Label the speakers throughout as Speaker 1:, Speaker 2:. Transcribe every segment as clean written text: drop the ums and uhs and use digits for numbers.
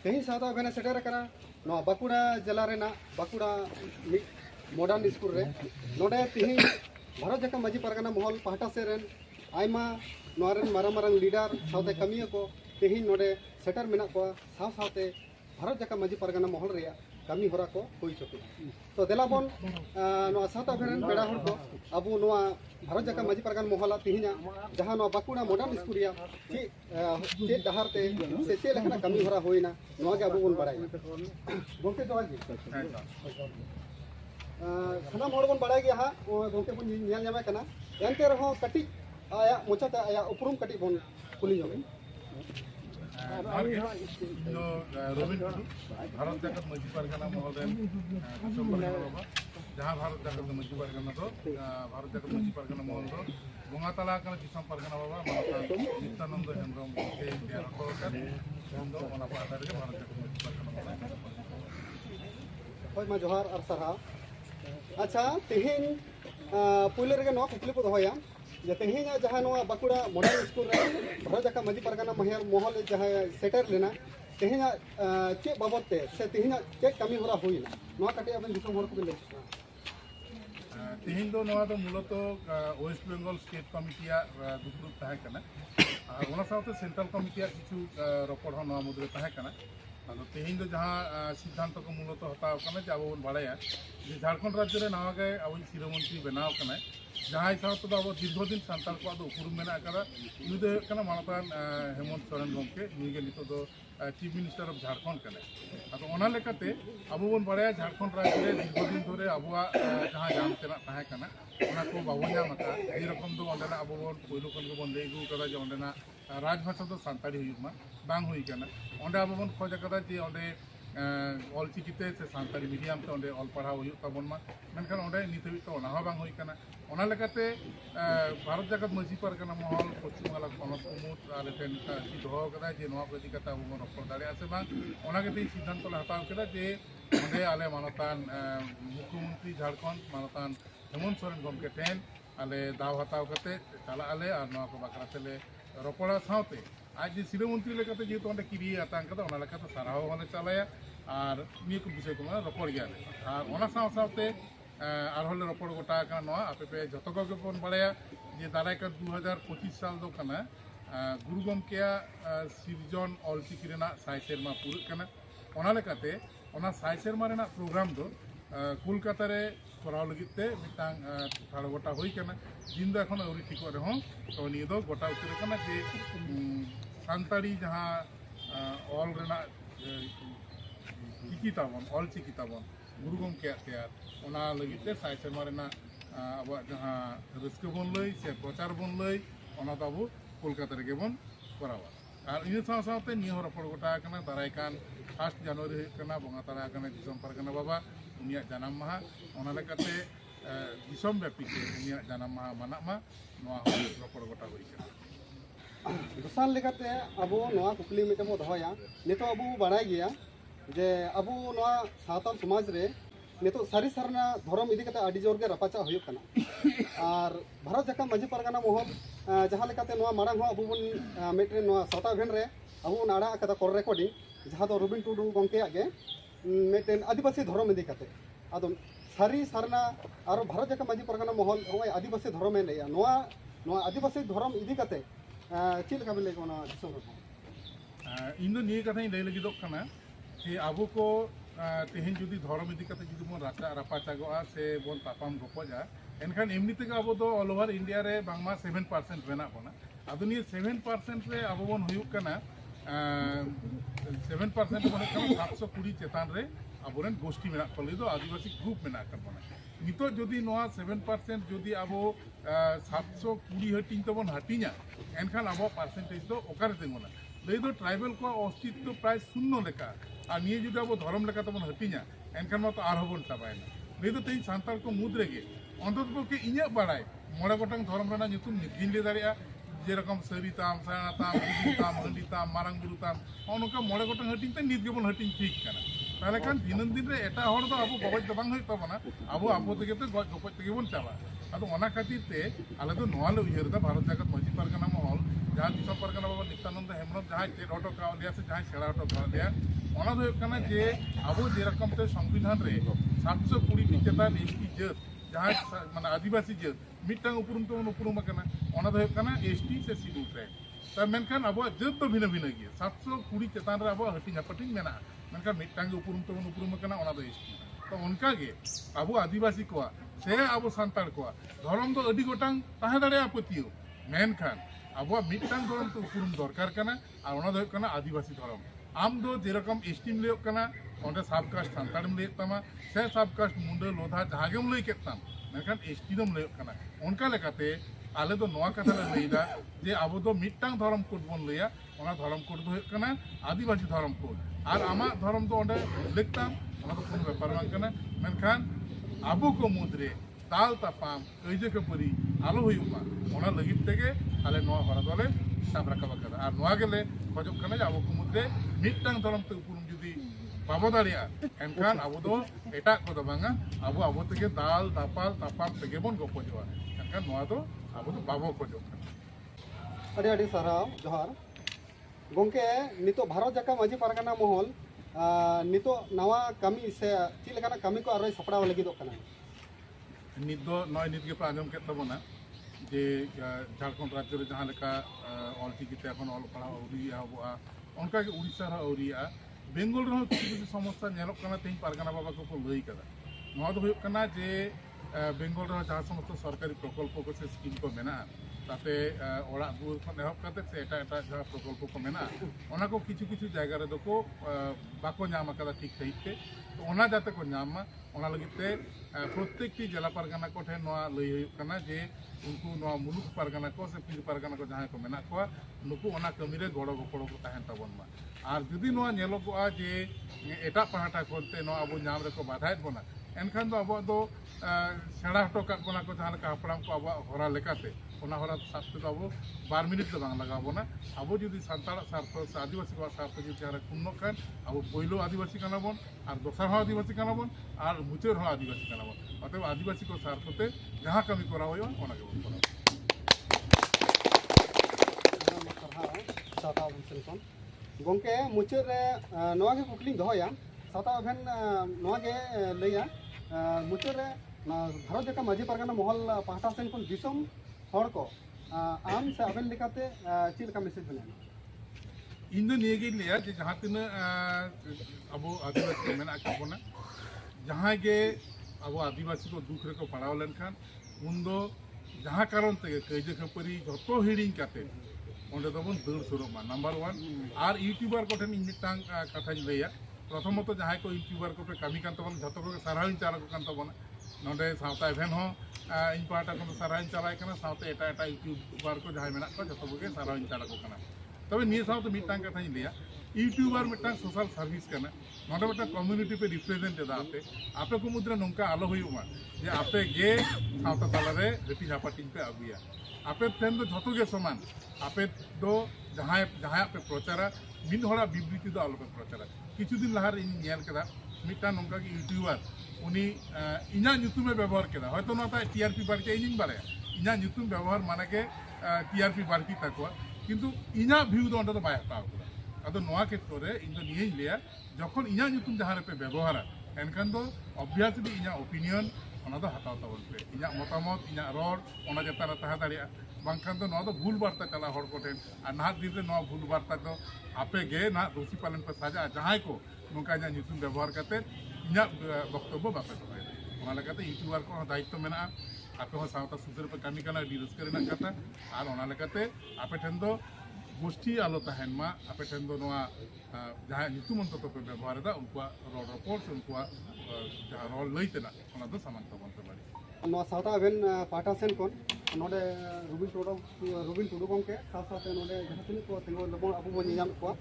Speaker 1: तेही साता भेना सेटर करा नो बाकुड़ा जिला रेना बाकुड़ा मॉडर्न स्कूल रे नोडे तेही भारत जाका माजी परगना महल पाहटा सेरेन आयमा नोरेन मारंग लीडर साथे कमिया को तेही नोडे सेटर मेना को साथे भारत जाका माजी परगना महल रे कमी होरा को हुई चुके तो देलाबन नो साता भेन पेड़ा हर को अबु नो भारत जाका माजी परगना महल तेहिना जहां नो बाकुड़ा मॉडर्न स्कूल या चे डहार ते से चे लखना कमी होरा होइना नो गे अबु बन बड़ाई गोंके जोहार जी सानाम हड़ बन बड़ाई गया हा गोंके बन नेल जामे कना एनते रहो कटी आया मोचाते आया उपरुम कटी बन कुली जोगे
Speaker 2: भारत जाकत माजी परगना महल जहाँ भारत जाकत माजी परगना तो भारत जाकत माजी परगना महल तो बोंगा तला दिसम परगना बाबा मानता नित्यानंद हेम्ब्रम के भारत जाकत माजी परगना
Speaker 1: होय मा जोहार और सरहा अच्छा तेहेन पहले रे नो कुकली को दोया जे तेहेन जहां नो बाकुड़ा मॉडर्न स्कूल रे भारत जाका माजी परगना महल जहां सेटर लेना तेहेन चे बाबते से तेहेन चे कमी होरा होइना नो कटे अपन दिसम हर को ले
Speaker 2: तेहेन दो नवा दो मूलत वेस्ट बेंगल स्टेट कमिटिया दुपुर तहे कना और साथे सेंट्रल कमिटिया किछु रपड़ हो नवा मुद्रे तहे कना अब तेहेन दो जहाँ सिद्धांत को मूलत हताव कना जे अब बाड़ाया जे झारखंड राज्य रे नवा गे अब शिरोमंत्री बनाव कना जहाँ हिसाब से अब दीर्घदिन सानताल को उपरूम मेना करा नु दो कना मानतान हेमंत सोरेन गमके नुगे नितो दो चीफ मिनिस्टर ऑफ झारखंड कने अब ओना लेकाते अब बन बड़ाया झारखंड राज्य रे दीर्घदिन धरे अबुआ जहाँ जाम तेना ताहे कना ओना को बाबू नाम का ए रकम दो ओंडेना अब बन पहिलो खन को बन लई गु कदा जे ओंडेना राजभाषा दो सांताड़ी हुई बांग हुई कना ओंडे अब बन खोज कदा जे ओंडे ऑल चिकिते से सांताड़ी मीडियम ते ओंडे ऑल पढ़ाव हुई तबन मा मेनखान ओंडे नित तो ओना बांग हुई कना ओना लेकाते भारत जाकत माजी परगना महल पश्चिम बांगला पनत कुमुद आले टेन की दोहो कदा जे नवा प्रति कथा अब बन रपड़ दाड़े आसे बांग ओना के सिद्धांत ला हताव केदा जे ओंडे आले मानतान मुख्यमंत्री झारखंड मानतान हेमंत सोरेन गमके टेन आले दाव हताव कते चला आले और नवा को बाकरा तेले रपड़ा साथे आज शिरोमंत्री लेकाते जेहेतु ओंडे किरी आतांग कदा ओना लेकाते साराव होने चलाया और निये को विषय को रपड़ गया और ओना साथे आरहले रपड़ गोटा नवा आपे पे जत को बन बड़ाया जे दारायका 2025 साल दो कना गुरु गमकेया सिरजन ऑलचिकी रेना साय सेरमा पुरुक कना ओना लेकाते ओना साय सेरमा रेना प्रोग्राम दो कोलकाता रे कराव लगिते मिटांग थाड़ गोटा हुई कना दिन दो एखन अवरी ठीक रहो तो निये दो गोटा उतर कना जे सानताड़ी जहाँ ऑल रेना चिकी ताबन ऑल चिकी ताबन गुरु गमके तैयार ओना लगिते साय सेरमा रेना अब जहाँ रस्क बन लई से प्रचार बन लई ओना तो अब कोलकाता रे बन करावा और इन साथे निये रपड़ गोटा कना दारायकान 1 जनवरी कना बोंगा तला कना दिसम परगना बाबा उनिया जानाम माहा ओना लेकाते दिसम व्यापी के उनिया जानाम माहा मानामा नवा रपड़ गोटा हुई कना
Speaker 1: दोसार लेकाते अबो नवा कुकली मिटे बो दोया नितो अबो बाड़ाय गया जे अबो नवा सावताल समाज रे नितो सारी सारना धर्म इदी कते आडी जोर गे रपाचा हुई कना और भारत जाका माजी परगना महल जहाँ लेकाते नवा मारांग हो अबो बन मिटे नवा सावता भेन रे अबो नाड़ा कदा कर रेकॉर्डिंग जहाँ दो रबिन टुडू गमके आगे मिटे आदिवासी धर्म इदी कते आदो सारी सारना और भारत जाका माजी परगना महल होय आदिवासी धर्म ए लेया नवा आदिवासी धर्म इदी कते चेल का बेले कोना दिसम
Speaker 2: इन दो निये कथा लई लगी दो कना कि अब को तेहेन जुदी धर्म इदी कते जुदी बन रापाचागोआ से बन तापाम गपजा एनखान एमनी तेगे अब दो ऑल ओवर इंडिया रे बांगमा 7% मेना बना अब निये 7% रे अब बन हुयुक कना 7% बने कना 720 चेतान रे अबोरेन गोष्ठी मेना को लई दो आदिवासी ग्रुप मेना कर बना नितो जदि नवा 7% जदि अब 720 हटिंग तो बन हटिना एनखान अब परसेंटेज दो ओकारे तेंगोना लई दो ट्राइबल को अस्तित्व प्राय शून्य लेका और निये जुदी अब धर्म लेका तबन हटिना एनखान मा तो आर हबन चाबायना लई दो तेई सांताल को मुद रेगे अंतत पक्षे इᱧᱟᱹᱜ बाड़ाय मोड़े गोटांग धर्म रेना ᱧᱩᱛᱩᱢ गिन ले दाड़िया जेरकम सरी ताम साणा ताम बुदी ताम हंडी ताम मारांग बुरु ताम नौका मोड़े गोटांग हटिंग ते नित गेबन हटिंग ठीक कना ताहले खान दिनन दिन रे एटा हड़ दो अब गगज दो बांग हुई तबना अब अब तेगे तो गज गपज तेगे बन चाबा अदो ओना खातिर ते आले दो नोआ ले उयहर दा भारत जाकत माजी परगना महल जहाँ दिसम परगना बाबा नित्यानंद हेम्ब्रम जहाँ चेड हटो का लिया से जहाँ सेड़ा हटो का लिया ᱚᱱᱟ ᱫᱚ ᱦᱩᱭᱩᱜ ᱠᱟᱱᱟ ᱡᱮ ᱟᱵᱚ ᱡᱮᱨᱚᱠᱚᱢ ᱛᱮ ᱥᱚᱝᱵᱤᱫᱷᱟᱱ ᱨᱮ 720 ᱪᱮᱛᱟᱱ एसटी ᱡᱟᱹᱛ ᱡᱟᱦᱟᱸᱭ ᱢᱟᱱᱮ ᱟᱹᱫᱤᱵᱟᱹᱥᱤ ᱡᱟᱹᱛ ᱢᱤᱫᱴᱟᱝ ᱩᱯᱨᱩᱢ ᱛᱮᱵᱚᱱ ᱩᱯᱨᱩᱢ ᱟᱠᱟᱱᱟ ᱚᱱᱟ ᱫᱚ ᱦᱩᱭᱩᱜ ᱠᱟᱱᱟ एसटी ᱥᱮ ᱥᱤᱰᱩᱞ ᱴᱨᱟᱭᱤᱵ ᱛᱟ ᱢᱮᱱᱠᱷᱟन ᱟᱵᱚᱣᱟᱜ ᱡᱟᱹᱛ ᱫᱚ ᱵᱷᱤᱱᱟᱹ ᱵᱷᱤᱱᱟᱹ ᱜᱮᱭᱟ 720 ᱪᱮᱛᱟᱱ ᱨᱮ ᱟᱵᱚᱣᱟᱜ ᱦᱟᱹᱴᱤᱧ ᱦᱟᱯᱟᱴᱤᱧ ᱢᱮᱱᱟᱜᱼᱟ ᱢᱮᱱᱠᱷᱟन ᱢᱤᱫᱴᱟᱝ ᱜᱮ ᱩᱯᱨᱩᱢ ᱛᱮᱵᱚᱱ ᱩᱯᱨᱩᱢ ᱟᱠᱟᱱᱟ ᱚᱱᱟ ᱫᱚ एसटी तो उनका गे अब आदिवासी को से अब सानताड़ को धर्म तो अड़ी गोटांग ताहे दाड़े पतियो मेनखान अब मिटांग धर्म तो उपुरुम दरकार कना और ओना दो कना आदिवासी धर्म आम दो जेरकम एसटीम लेक कना ओंडे सबकास्ट सानताड़म लेक तमा से सबकास्ट मुंडा लोधा जहागेम लेक केताम मेनखान एसटी दम लेक कना उनका लेकाते आले दो नोआ कथा ले लैदा जे अब दो मिटांग धर्म कोड बन लैया ओना धर्म कोड दो कना आदिवासी धर्म कोड और आमा धर्म दो ओंडे लेकताम কোনো ব্যাপার বাংকানা মেনখান আবু কো মুদ্রে তাল তাপাম কইজে কপরি আলো হইউমা ওনা লাগিত থেকে আলে নোয়া হরা দলে সাব রাখা বাকাদা আর নোয়া গেলে খজক কানা আবু কো মুদ্রে মিটটাং ধরম তে উপরুম যদি পাবো দাঁড়িয়া এনখান আবু দো এটা কো বাঙা আবু আবু থেকে দাল দাপাল তাপাম থেকে বন গপ জোয়া এনখান নোয়া দো আবু দো বাবো খজক
Speaker 1: আড়ি আড়ি সারাও জোহার গংকে নিতো ভারত জাকা মাঝি পারগানা মহল नितो नवा कमी से चीलकाना कमी को आरो सपड़ा लगी दो कना
Speaker 2: नित दो नय नित के आंजम के तबना जे झारखंड राज्य रे जहां लेका ऑलचिकी ते এখন অল পড়া ওরিয়া হবো অনকা के उड़ीसा रा ओरिया बेंगल रे किछु किछु समस्या नेलक कना तेई पारगाना बाबा को लई कदा नवा दो हुयuk कना जे बेंगल रे जहां समस्त सरकारी प्रकल्प को से स्कीम को मेना ताते ओड़ा दुर खन एहब काते से एटा एटा जहां प्रकल्प को मेना ओना को किछु किछु जायगा रे दको बाको नाम कदा ठीक सहिते तो ओना जाते को नाम ओना लगिते प्रत्येकटी जिला पारगाना को ठे नवा लई हुयuk कना जे उनको नवा मुलुक पारगाना को से फिर पारगाना को जहां को मेना को नुकु ओना कमी रे गड़ो गपड़ो को ताहेन ताबन मा और जदि नवा नेलोगआ जे एटा पाहाटा कोते नवा अबो नाम रे को बाधायत बना एनखान दो अबो दो सेड़ा हटो का बना को जहां का हपड़ाम को अब हरा लेकाते ओना हरा साथे तो अब 12 मिनट तो बांग लगा बोना अब जदि सानताड़ स्वार्थ से आदिवासी को स्वार्थ जदि जहां कुन्नो खान अब पहिलो आदिवासी काना बोन और दोसर हो आदिवासी काना बोन और मुचेर हो आदिवासी काना बोन अतएव आदिवासी को स्वार्थते जहां कमी करा होयो ओना के बोन
Speaker 1: साता अभिन कोन गंके मुचेर रे नवा के कुकली दहोया साता अभिन नवा के लैया मुचेर रे भारत जका माझी पारगाना महल पाहटा सेन कोन दिसम हर को आम से अबेन लेकाते चील का मैसेज बना
Speaker 2: इन दो निये लिया जे जहां तिना अब आदिवासी मेना काबोना जहां के अब आदिवासी को दुख रे को पड़ाव लेनखान उन दो जहां कारण ते कइजे खपरी जतो हिडिंग काते ओंडे दोबन दर सुरमा नंबर 1 और यूट्यूबर को ठन मिटांग कथा लैया प्रथमत जहां को यूट्यूबर को पे कमी कान तबन जतो को साराइन चारा को कान तबन नोडे सावता इवेंट हो इन पाटा को साराइन चलाय कना सावते एटा एटा यूट्यूबर को जहां मेना को जतो को साराइन चारा को कना तबे निये सावते मिटांग कथा लैया यूट्यूबर मिटांग सोशल सर्विस कना नोडे मिटा कम्युनिटी पे रिप्रेजेंट दा आपे को मुद्रा नंका आलो हुयुमा जे आपे गे सावता तालारे रेपी झापाटिंग पे आगुया आपे तेन दो जतो गे समान आपे दो जहां जहां पे प्रचारा मिन होड़ा बिबृति दो आलो पे प्रचारा किछु दिन लहार इन नेल कदा मिटा नंका की यूट्यूबर उनी इना यूट्यूब में व्यवहार केदा हयतो नता टीआरपी बारके इनिन बारे इना यूट्यूब व्यवहार माने के टीआरपी बारकी ताको किंतु इना व्यू दो अंडा बाय हताव कदा अदो नोआ क्षेत्र रे इन दो निये लिया जखन इना यूट्यूब जहां रे पे व्यवहार एनखान दो ऑब्वियसली इना ओपिनियन ओना दो हताव ताबन पे इना मतामत इना रोड ओना जता रता दाड़िया बांखान दो नोआ दो भूल बार्ता चला हर को ठेन आ ना दिन रे नोआ भूल बार्ता दो आपे गे ना दोषी पालन पे साजा जहां को नोका इना यूट्यूब व्यवहार करते इना वक्तव्य बापे तो ओना लगाते यूट्यूबर को दायित्व मेना आपे हो सावता सुसर पे कमी कना डी रस्कर ना कथा और ओना लगाते आपे ठेन दो गोष्ठी आलो तहन मा आपे ठेन दो नोआ जहां यूट्यूब मंत तो पे व्यवहार दा उनका रोड रिपोर्ट उनका जहां रोल लइतेना ओना दो सामान तबन पे बारी
Speaker 1: नोआ सावता अबेन पाटा सेन कोन नोडे रुबिन टुडू गंके साथ साथ नोडे जहां तिन को तेंगो लबो अबो बो नियाम को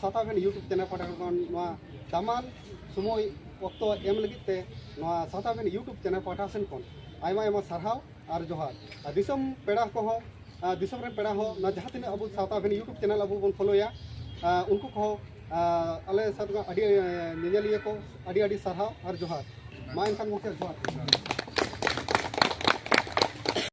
Speaker 1: सावता अबेन यूट्यूब चैनल पाटा कोन नोआ दामान समय वक्त एम लगिते नोआ सावता अबेन यूट्यूब चैनल पाटा सेन कोन आयमा आयमा सरहाव और जोहार दिसम पेड़ा को हो दिसम रे पेड़ा हो ना जहां तिन अबो सावता अबेन यूट्यूब चैनल अबो बन फॉलोया उनको को आले साथ अडी निजेलिया को अडी अडी सरहाव और जोहार मा इनखान मुख्य जोहार